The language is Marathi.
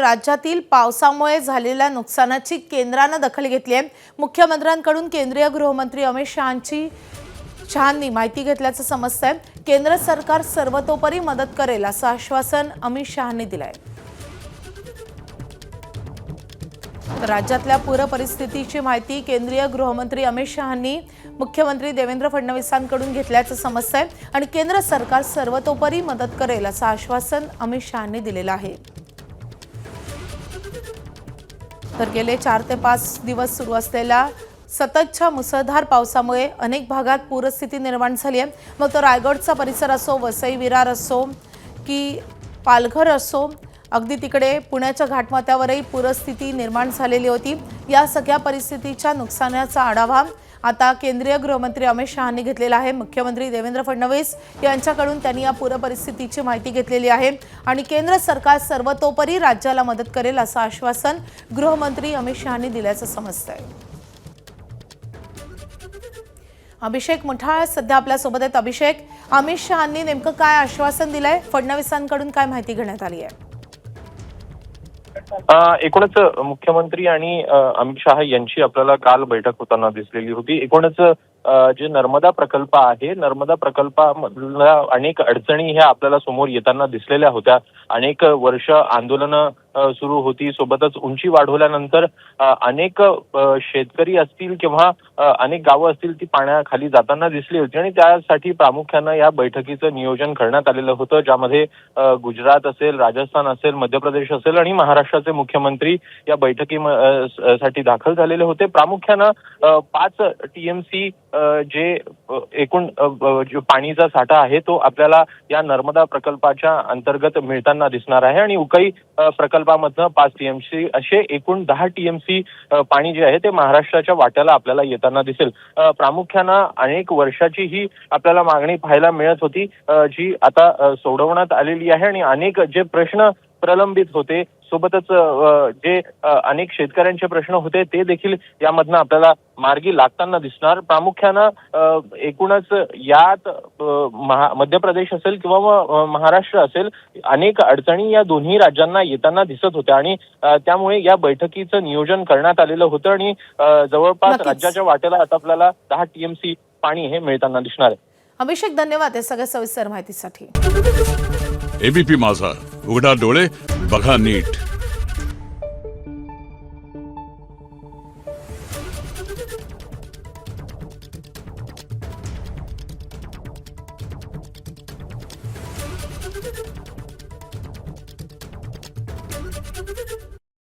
राज्यातील पावसामुळे झालेल्या नुकसानाची केंद्राने दखल घेतली आहे। मुख्यमंत्र्यांकडून केंद्रीय गृहमंत्री अमित शहांनी माहिती घेतल्याचं समजतंय। केंद्र सरकार सर्वतोपरी मदत करेल असं आश्वासन अमित शहांनी दिलंय। राज्यातल्या पूर परिस्थितीची माहिती केंद्रीय गृहमंत्री अमित शहांनी मुख्यमंत्री देवेंद्र फडणवीसांकडून घेतल्याचं समजतंय आणि केंद्र सरकार सर्वतोपरी मदत करेल असं आश्वासन अमित शहांनी दिलेलं आहे। तर गेले 4 ते 5 दिवस सुरू असलेल्या सततच्या मुसळधार पावसामुळे अनेक भागात पूरस्थिती निर्माण झाली आहे। मग तो रायगडचा परिसर असो, वसई विरार असो की पालघर असो, अगदी तिकडे पुण्याच्या घाटमाथ्यावरही पूरस्थिती निर्माण झालेली होती। या सगळ्या परिस्थितीच्या नुकसानाचा आढावा आता केंद्रीय गृहमंत्री अमित शहांनी घेतलेला आहे। मुख्यमंत्री देवेंद्र फडणवीस यांच्याकडून त्यांनी या पूर परिस्थितीची माहिती घेतलेली आहे आणि केंद्र सरकार सर्वतोपरी राज्याला मदत करेल असं आश्वासन गृहमंत्री अमित शहांनी दिल्याचं समजतंय। अभिषेक मुठाळ सध्या आपल्या सोबत आहेत। अभिषेक, अमित शहांनी नेमकं काय आश्वासन दिलंय? फडणवीसांकडून काय माहिती घेण्यात आली आहे? एकूणच मुख्यमंत्री आणि अमित शहा यांची आपल्याला काल बैठक होताना दिसलेली होती। एकूणच जे नर्मदा प्रकल्प आहे, नर्मदा प्रकल्पामधल्या अनेक अडचणी ह्या आपल्याला समोर येताना दिसलेल्या होत्या। अनेक वर्ष आंदोलनं सुरू होती, सोबतच उंची वाढवल्यानंतर अनेक शेतकरी असतील किंवा अनेक गावं असतील ती पाण्याखाली जाताना दिसली होती आणि त्यासाठी प्रामुख्यानं या बैठकीचं नियोजन करण्यात आलेलं होतं, ज्यामध्ये गुजरात असेल, राजस्थान असेल, मध्य प्रदेश असेल आणि महाराष्ट्राचे मुख्यमंत्री या बैठकीसाठी दाखल झालेले होते। प्रामुख्यानं 5 TMC जे एकूण जो पाणीचा साठा आहे तो आपल्याला या नर्मदा प्रकल्पाच्या अंतर्गत मिळताना दिसणार आहे आणि उकई प्रकल्पामधनं 5 TMC असे एकूण 10 TMC पाणी जे आहे ते महाराष्ट्राच्या वाट्याला आपल्याला येताना दिसेल। प्रामुख्यानं अनेक वर्षाची ही आपल्याला मागणी पाहायला मिळत होती, जी आता सोडवण्यात आलेली आहे आणि अनेक जे प्रश्न प्रलंबित होते, सोबतच जे अनेक शेतकऱ्यांचे प्रश्न होते ते देखील यामधनं आपल्याला मार्गी लागताना दिसणार। प्रामुख्यानं एकूणच यात मध्य प्रदेश असेल किंवा महाराष्ट्र असेल, अनेक अडचणी या दोन्ही राज्यांना येताना दिसत होत्या आणि त्यामुळे या बैठकीचं नियोजन करण्यात आलेलं होतं आणि जवळपास राज्याच्या वाट्याला आता आपल्याला 10 TMC पाणी हे मिळताना दिसणार आहे। अभिषेक, धन्यवाद या सगळ्या सविस्तर माहितीसाठी। एबीपी माझा, उघडा डोळे बघा नीट।